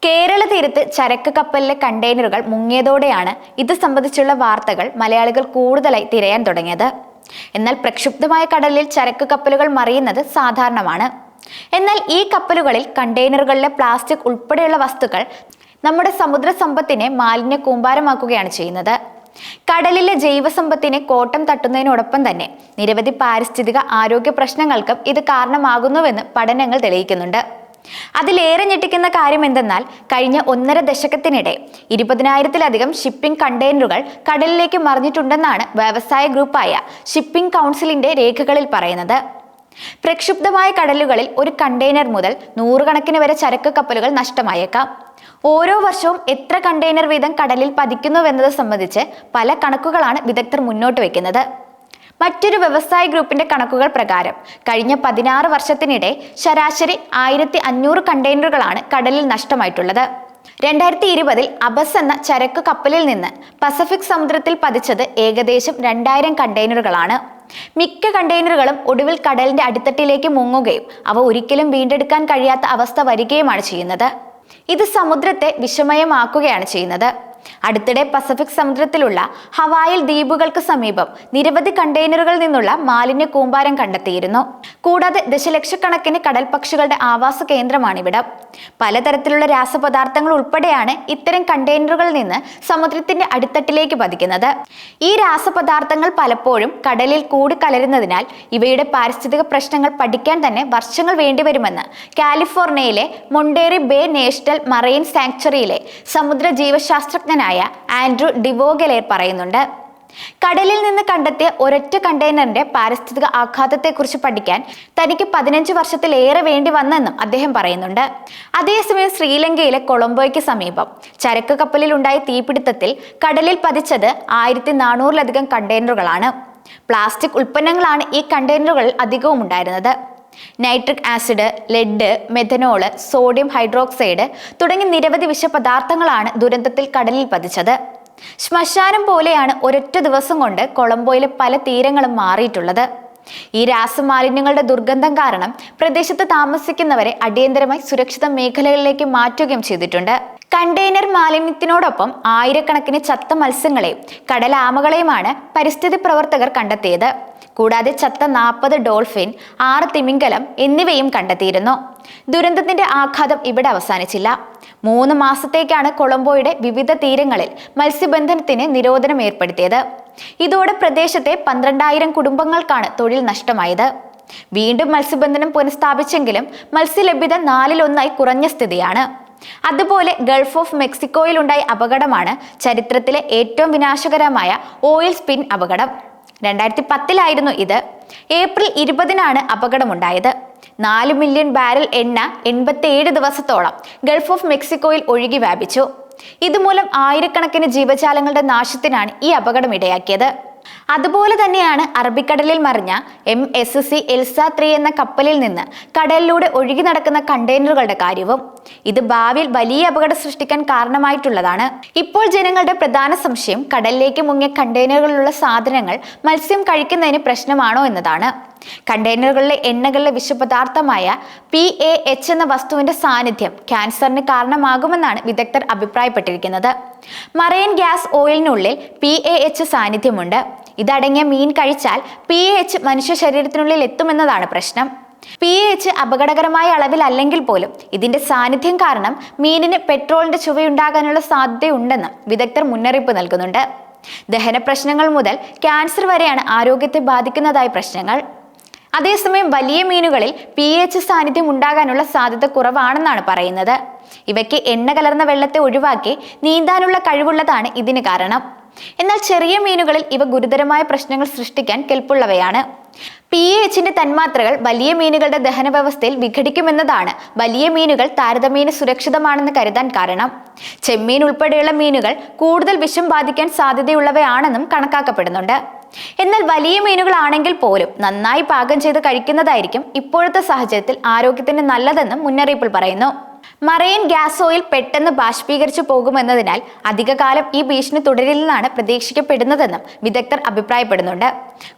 കേരള തീരത്ത് ചരക്ക് കപ്പലിലെ കണ്ടെയ്നറുകൾ മുങ്ങിയതോടെയാണ് ഇത് സംബന്ധിച്ചുള്ള വാർത്തകൾ മലയാളികൾ കൂടുതലായി തിരയാൻ തുടങ്ങിയത്. എന്നാൽ പ്രക്ഷുബ്ധമായ കടലിൽ ചരക്ക് കപ്പലുകൾ മറിയുന്നത് സാധാരണമാണ്. എന്നാൽ ഈ കപ്പലുകളിൽ കണ്ടെയ്നറുകളിലെ പ്ലാസ്റ്റിക് ഉൾപ്പെടെയുള്ള വസ്തുക്കൾ നമ്മുടെ സമുദ്ര സമ്പത്തിനെ മാലിന്യ കൂമ്പാരമാക്കുകയാണ് ചെയ്യുന്നത്. കടലിലെ ജൈവസമ്പത്തിനെ കോട്ടം തട്ടുന്നതിനോടൊപ്പം തന്നെ നിരവധി പാരിസ്ഥിതിക ആരോഗ്യ പ്രശ്നങ്ങൾക്കും ഇത് കാരണമാകുന്നുവെന്ന് പഠനങ്ങൾ തെളിയിക്കുന്നുണ്ട്. അതിലേറെ ഞെട്ടിക്കുന്ന കാര്യം എന്തെന്നാൽ കഴിഞ്ഞ 1.5 ദശകത്തിനിടെ 20,000-ലധികം ഷിപ്പിംഗ് കണ്ടെയ്നറുകൾ കടലിലേക്ക് മറിഞ്ഞിട്ടുണ്ടെന്നാണ് വ്യവസായ ഗ്രൂപ്പായ ഷിപ്പിംഗ് കൗൺസിലിന്റെ രേഖകളിൽ പറയുന്നത്. പ്രക്ഷുബ്ധമായ കടലുകളിൽ ഒരു കണ്ടെയ്നർ മുതൽ 100 കണക്കിന് വരെ ചരക്ക് കപ്പലുകൾ നഷ്ടമായേക്കാം. ഓരോ വർഷവും എത്ര കണ്ടെയ്നർ വീതം കടലിൽ പതിക്കുന്നുവെന്നത് സംബന്ധിച്ച് പല കണക്കുകളാണ് വിദഗ്ധർ മുന്നോട്ട് വയ്ക്കുന്നത്. മറ്റൊരു വ്യവസായ ഗ്രൂപ്പിന്റെ കണക്കുകൾ പ്രകാരം കഴിഞ്ഞ 16 വർഷത്തിനിടെ ശരാശരി 1500 കണ്ടെയ്നറുകളാണ് കടലിൽ നഷ്ടമായിട്ടുള്ളത്. 2020-ൽ അബസ് എന്ന ചരക്ക് കപ്പലിൽ നിന്ന് പസഫിക് സമുദ്രത്തിൽ പതിച്ചത് ഏകദേശം 2000 കണ്ടെയ്നറുകളാണ്. മിക്ക കണ്ടെയ്നറുകളും ഒടുവിൽ കടലിന്റെ അടിത്തട്ടിലേക്ക് മുങ്ങുകയും അവ ഒരിക്കലും വീണ്ടെടുക്കാൻ കഴിയാത്ത അവസ്ഥ വരികയുമാണ് ചെയ്യുന്നത്. ഇത് സമുദ്രത്തെ വിഷമയമാക്കുകയാണ് ചെയ്യുന്നത്. അടുത്തിടെ പസഫിക് സമുദ്രത്തിലുള്ള ഹവായിൽ ദ്വീപുകൾക്ക് സമീപം നിരവധി കണ്ടെയ്നറുകളിൽ നിന്നുള്ള മാലിന്യ കൂമ്പാരം കണ്ടെത്തിയിരുന്നു. കൂടാതെ ദശലക്ഷക്കണക്കിന് കടൽ പക്ഷികളുടെ ആവാസ കേന്ദ്രമാണിവിടം. പലതരത്തിലുള്ള രാസപദാർത്ഥങ്ങൾ ഉൾപ്പെടെയാണ് ഇത്തരം കണ്ടെയ്നറുകളിൽ നിന്ന് സമുദ്രത്തിന്റെ അടിത്തട്ടിലേക്ക് പതിക്കുന്നത്. ഈ രാസപദാർത്ഥങ്ങൾ പലപ്പോഴും കടലിൽ കൂടി കലരുന്നതിനാൽ ഇവയുടെ പാരിസ്ഥിതിക പ്രശ്നങ്ങൾ പഠിക്കാൻ തന്നെ വർഷങ്ങൾ വേണ്ടിവരുമെന്ന് കാലിഫോർണിയയിലെ മൊണ്ടേറി ബേ നാഷണൽ മറൈൻ സാങ്ച്വറിയിലെ സമുദ്ര ജീവശാസ്ത്രജ്ഞനായ ആൻഡ്രൂ ഡിവോഗലേർ പറയുന്നുണ്ട്. കടലിൽ നിന്ന് കണ്ടെത്തിയ ഒരൊറ്റ കണ്ടെയ്നറിന്റെ പാരിസ്ഥിതിക ആഘാതത്തെക്കുറിച്ച് പഠിക്കാൻ തനിക്ക് 15 വർഷത്തിലേറെ വേണ്ടി വന്നെന്നും അദ്ദേഹം പറയുന്നുണ്ട്. അതേസമയം ശ്രീലങ്കയിലെ കൊളംബോയ്ക്ക് സമീപം ചരക്ക് കപ്പലിൽ ഉണ്ടായ തീപിടുത്തത്തിൽ കടലിൽ പതിച്ചത് 1400-ലധികം കണ്ടെയ്നറുകളാണ്. പ്ലാസ്റ്റിക് ഉൽപ്പന്നങ്ങളാണ് ഈ കണ്ടെയ്നറുകളിൽ അധികവും ഉണ്ടായിരുന്നത്. Nitric acid, lead, methanol, sodium hydroxide തുടങ്ങി നിരവധി വിഷപദാർത്ഥങ്ങളാണ് ദുരന്തത്തിൽ കടലിൽ പതിച്ചത്. ശ്മശാനം പോലെയാണ് ഒരൊറ്റ ദിവസം കൊണ്ട് കൊളംബോയിലെ പല തീരങ്ങളും മാറിയിട്ടുള്ളത്. ഈ രാസമാലിന്യങ്ങളുടെ ദുർഗന്ധം കാരണം പ്രദേശത്ത് താമസിക്കുന്നവരെ അടിയന്തരമായി സുരക്ഷിത മേഖലകളിലേക്ക് മാറ്റുകയും ചെയ്തിട്ടുണ്ട്. കണ്ടെയ്നർ മാലിന്യത്തിനോടൊപ്പം ആയിരക്കണക്കിന് ചത്ത മത്സ്യങ്ങളെയും കടലാമകളെയുമാണ് പരിസ്ഥിതി പ്രവർത്തകർ കണ്ടെത്തിയത്. കൂടാതെ ചത്ത 40 ഡോൾഫിൻ, 6 തിമിംഗലം എന്നിവയും കണ്ടെത്തിയിരുന്നു. ദുരന്തത്തിന്റെ ആഘാതം ഇവിടെ അവസാനിച്ചില്ല. 3 മാസത്തേക്കാണ് കൊളംബോയുടെ വിവിധ തീരങ്ങളിൽ മത്സ്യബന്ധനത്തിന് നിരോധനം ഏർപ്പെടുത്തിയത്. ഇതോടെ പ്രദേശത്തെ 12,000 കുടുംബങ്ങൾക്കാണ് തൊഴിൽ നഷ്ടമായത്. വീണ്ടും മത്സ്യബന്ധനം പുനഃസ്ഥാപിച്ചെങ്കിലും മത്സ്യലഭ്യത 4-1 കുറഞ്ഞ സ്ഥിതിയാണ്. അതുപോലെ ഗൾഫ് ഓഫ് മെക്സിക്കോയിലുണ്ടായ അപകടമാണ് ചരിത്രത്തിലെ ഏറ്റവും വിനാശകരമായ ഓയിൽ സ്പിൻ അപകടം. 2010-ലായിരുന്നു ഇത്. ഏപ്രിൽ 20-നാണ് അപകടമുണ്ടായത്. 4 മില്യൺ ബാരൽ എണ്ണ 87 ദിവസത്തോളം ഗൾഫ് ഓഫ് മെക്സിക്കോയിൽ ഒഴുകി വ്യാപിച്ചു. ഇതുമൂലം ആയിരക്കണക്കിന് ജീവജാലങ്ങളുടെ നാശത്തിനാണ് ഈ അപകടം ഇടയാക്കിയത്. അതുപോലെ തന്നെയാണ് അറബിക്കടലിൽ മറിഞ്ഞ MSC എൽസ 3 എന്ന കപ്പലിൽ നിന്ന് കടലിലൂടെ ഒഴുകി നടക്കുന്ന കണ്ടെയ്നറുകളുടെ കാര്യവും. ഇത് ഭാവിയിൽ വലിയ അപകടം സൃഷ്ടിക്കാൻ കാരണമായിട്ടുള്ളതാണ്. ഇപ്പോൾ ജനങ്ങളുടെ പ്രധാന സംശയം കടലിലേക്ക് മുങ്ങിയ കണ്ടെയ്നറുകളിലുള്ള സാധനങ്ങൾ മത്സ്യം കഴിക്കുന്നതിന് പ്രശ്നമാണോ എന്നതാണ്. കണ്ടെയ്നറുകളിലെ എണ്ണകളിലെ വിഷപദാർത്ഥമായ PAH എന്ന വസ്തുവിന്റെ സാന്നിധ്യം ക്യാൻസറിന് കാരണമാകുമെന്നാണ് വിദഗ്ധർ അഭിപ്രായപ്പെട്ടിരിക്കുന്നത്. മറൈൻ ഗ്യാസ് ഓയിലിനുള്ളിൽ PAH സാന്നിധ്യമുണ്ട്. ഇതടങ്ങിയ മീൻ കഴിച്ചാൽ PAH മനുഷ്യ ശരീരത്തിനുള്ളിൽ എത്തുമെന്നതാണ് പ്രശ്നം. PAH അപകടകരമായ അളവിലല്ലെങ്കിൽ പോലും ഇതിന്റെ സാന്നിധ്യം കാരണം മീനിന് പെട്രോളിന്റെ ചുവയുണ്ടാകാനുള്ള സാധ്യതയുണ്ടെന്ന് വിദഗ്ധർ മുന്നറിയിപ്പ് നൽകുന്നുണ്ട്. ദഹന പ്രശ്നങ്ങൾ മുതൽ ക്യാൻസർ വരെയാണ് ആരോഗ്യത്തെ ബാധിക്കുന്നതായ പ്രശ്നങ്ങൾ. അതേസമയം വലിയ മീനുകളിൽ PAH സാന്നിധ്യം ഉണ്ടാകാനുള്ള സാധ്യത കുറവാണെന്നാണ് പറയുന്നത്. ഇവയ്ക്ക് എണ്ണ കലർന്ന വെള്ളത്തെ ഒഴിവാക്കി നീന്താനുള്ള കഴിവുള്ളതാണ് ഇതിന് കാരണം. എന്നാൽ ചെറിയ മീനുകളിൽ ഇവ ഗുരുതരമായ പ്രശ്നങ്ങൾ സൃഷ്ടിക്കാൻ കെൽപ്പുള്ളവയാണ്. PAHന്റെ തന്മാത്രകൾ വലിയ മീനുകളുടെ ദഹന വ്യവസ്ഥയിൽ വിഘടിക്കുമെന്നതാണ് വലിയ മീനുകൾ താരതമ്യേന സുരക്ഷിതമാണെന്ന് കരുതാൻ കാരണം. ചെമ്മീൻ ഉൾപ്പെടെയുള്ള മീനുകൾ കൂടുതൽ വിഷം ബാധിക്കാൻ സാധ്യതയുള്ളവയാണെന്നും കണക്കാക്കപ്പെടുന്നുണ്ട്. എന്നാൽ വലിയ മീനുകളാണെങ്കിൽ പോലും നന്നായി പാകം ചെയ്ത് കഴിക്കുന്നതായിരിക്കും ഇപ്പോഴത്തെ സാഹചര്യത്തിൽ ആരോഗ്യത്തിന് നല്ലതെന്നും മുന്നറിയിപ്പിൽ പറയുന്നു. മറൈൻ ഗ്യാസ് ഓയിൽ പെട്ടെന്ന് ബാഷ്പീകരിച്ചു പോകുമെന്നതിനാൽ അധികകാലം ഈ ഭീഷണി തുടരില്ലെന്നാണ് പ്രതീക്ഷിക്കപ്പെടുന്നതെന്നും വിദഗ്ധർ അഭിപ്രായപ്പെടുന്നുണ്ട്.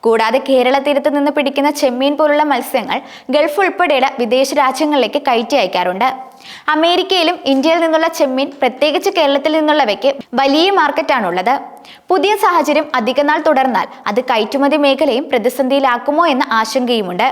കൂടാതെ കേരള തീരത്ത് നിന്ന് പിടിക്കുന്ന ചെമ്മീൻ പോലുള്ള മത്സ്യങ്ങൾ ഗൾഫ് ഉൾപ്പെടെയുള്ള വിദേശ രാജ്യങ്ങളിലേക്ക് കയറ്റി അയക്കാറുണ്ട്. അമേരിക്കയിലും ഇന്ത്യയിൽ നിന്നുള്ള ചെമ്മീൻ, പ്രത്യേകിച്ച് കേരളത്തിൽ നിന്നുള്ളവയ്ക്ക് വലിയ മാർക്കറ്റാണുള്ളത്. പുതിയ സാഹചര്യം അധികനാൾ തുടർന്നാൽ അത് കയറ്റുമതി മേഖലയും പ്രതിസന്ധിയിലാക്കുമോ എന്ന ആശങ്കയുമുണ്ട്.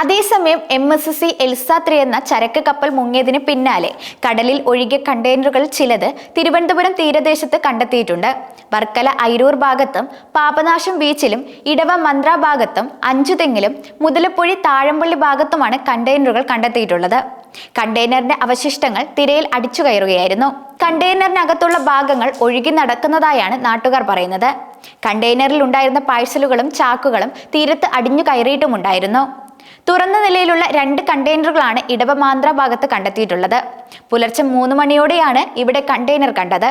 അതേസമയം MSC എൽസ 3 എന്ന ചരക്ക് കപ്പൽ മുങ്ങിയതിന് പിന്നാലെ കടലിൽ ഒഴുകിയ കണ്ടെയ്നറുകൾ ചിലത് തിരുവനന്തപുരം തീരദേശത്ത് കണ്ടെത്തിയിട്ടുണ്ട്. വർക്കല അയിരൂർ ഭാഗത്തും പാപനാശം ബീച്ചിലും ഇടവ മന്ത്ര ഭാഗത്തും അഞ്ചുതെങ്ങിലും മുതലപ്പുഴി താഴമ്പള്ളി ഭാഗത്തുമാണ് കണ്ടെയ്നറുകൾ കണ്ടെത്തിയിട്ടുള്ളത്. കണ്ടെയ്നറിന്റെ അവശിഷ്ടങ്ങൾ തിരയിൽ അടിച്ചു കയറുകയായിരുന്നു. കണ്ടെയ്നറിനകത്തുള്ള ഭാഗങ്ങൾ ഒഴുകി നടക്കുന്നതായാണ് നാട്ടുകാർ പറയുന്നത്. കണ്ടെയ്നറിൽ ഉണ്ടായിരുന്ന പാഴ്സലുകളും ചാക്കുകളും തീരത്ത് അടിഞ്ഞു കയറിയിട്ടുമുണ്ടായിരുന്നു. തുറന്ന നിലയിലുള്ള 2 കണ്ടെയ്നറുകളാണ് ഇടവമാന്ത്ര ഭാഗത്ത് കണ്ടെത്തിയിട്ടുള്ളത്. പുലർച്ചെ 3 മണിയോടെയാണ് ഇവിടെ കണ്ടെയ്നർ കണ്ടത്.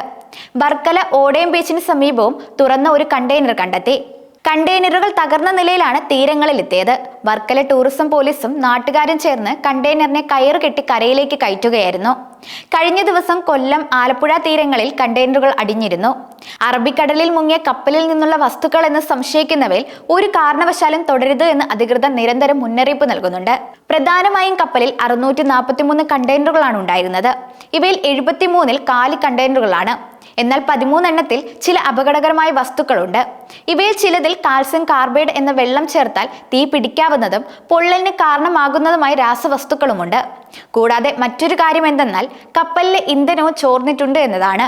വർക്കല ഓടയം ബീച്ചിന് സമീപവും തുറന്ന ഒരു കണ്ടെയ്നർ കണ്ടെത്തി. കണ്ടെയ്നറുകൾ തകർന്ന നിലയിലാണ് തീരങ്ങളിലെത്തിയത്. വർക്കല ടൂറിസം പോലീസും നാട്ടുകാരും ചേർന്ന് കണ്ടെയ്നറിനെ കയറ് കെട്ടി കരയിലേക്ക് കയറ്റുകയായിരുന്നു. കഴിഞ്ഞ ദിവസം കൊല്ലം, ആലപ്പുഴ തീരങ്ങളിൽ കണ്ടെയ്നറുകൾ അടിഞ്ഞിരുന്നു. അറബിക്കടലിൽ മുങ്ങിയ കപ്പലിൽ നിന്നുള്ള വസ്തുക്കൾ എന്ന് സംശയിക്കുന്നവയിൽ ഒരു കാരണവശാലും തുടരുത് എന്ന് അധികൃതർ നിരന്തരം മുന്നറിയിപ്പ് നൽകുന്നുണ്ട്. പ്രധാനമായും കപ്പലിൽ 643 കണ്ടെയ്നറുകളാണ് ഉണ്ടായിരുന്നത്. ഇവയിൽ 73-ൽ കാലി കണ്ടെയ്നറുകളാണ്. എന്നാൽ 13 എണ്ണത്തിൽ ചില അപകടകരമായ വസ്തുക്കളുണ്ട്. ഇവയിൽ ചിലതിൽ കാൽസ്യം കാർബൈഡ് എന്ന വെള്ളം ചേർത്താൽ തീ പിടിക്കാവുന്നതും പൊള്ളലിന് കാരണമാകുന്നതുമായ രാസവസ്തുക്കളുമുണ്ട്. കൂടാതെ മറ്റൊരു കാര്യം എന്തെന്നാൽ കപ്പലിലെ ഇന്ധനവും ചോർന്നിട്ടുണ്ട് എന്നതാണ്.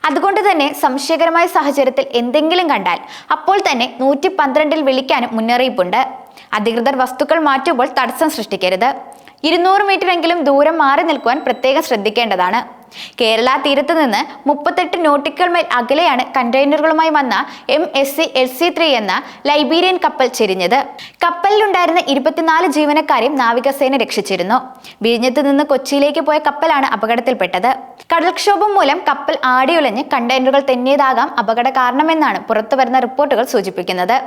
അതുകൊണ്ട് തന്നെ സംശയകരമായ സാഹചര്യത്തിൽ എന്തെങ്കിലും കണ്ടാൽ അപ്പോൾ തന്നെ 112-ൽ വിളിക്കാനും മുന്നറിയിപ്പുണ്ട്. അധികൃതർ വസ്തുക്കൾ മാറ്റുമ്പോൾ തടസ്സം സൃഷ്ടിക്കരുത്. 200 മീറ്ററെങ്കിലും ദൂരം മാറി നിൽക്കുവാൻ പ്രത്യേകം ശ്രദ്ധിക്കേണ്ടതാണ്. കേരള തീരത്ത് നിന്ന് 38 നോട്ടിക്കൽ മൈൽ അകലെയാണ് കണ്ടെയ്നറുകളുമായി വന്ന MSC LC 3 എന്ന ലൈബീരിയൻ കപ്പൽ ചെരിഞ്ഞത്. കപ്പലിലുണ്ടായിരുന്ന 24 ജീവനക്കാരെയും നാവികസേന രക്ഷിച്ചിരുന്നു. വിഴിഞ്ഞത്ത് നിന്ന് കൊച്ചിയിലേക്ക് പോയ കപ്പലാണ് അപകടത്തിൽപ്പെട്ടത്. കടൽക്ഷോഭം മൂലം കപ്പൽ ആടിയുലഞ്ഞ് കണ്ടെയ്നറുകൾ തെന്നിയതാകാം അപകട കാരണമെന്നാണ് പുറത്തുവരുന്ന റിപ്പോർട്ടുകൾ സൂചിപ്പിക്കുന്നത്.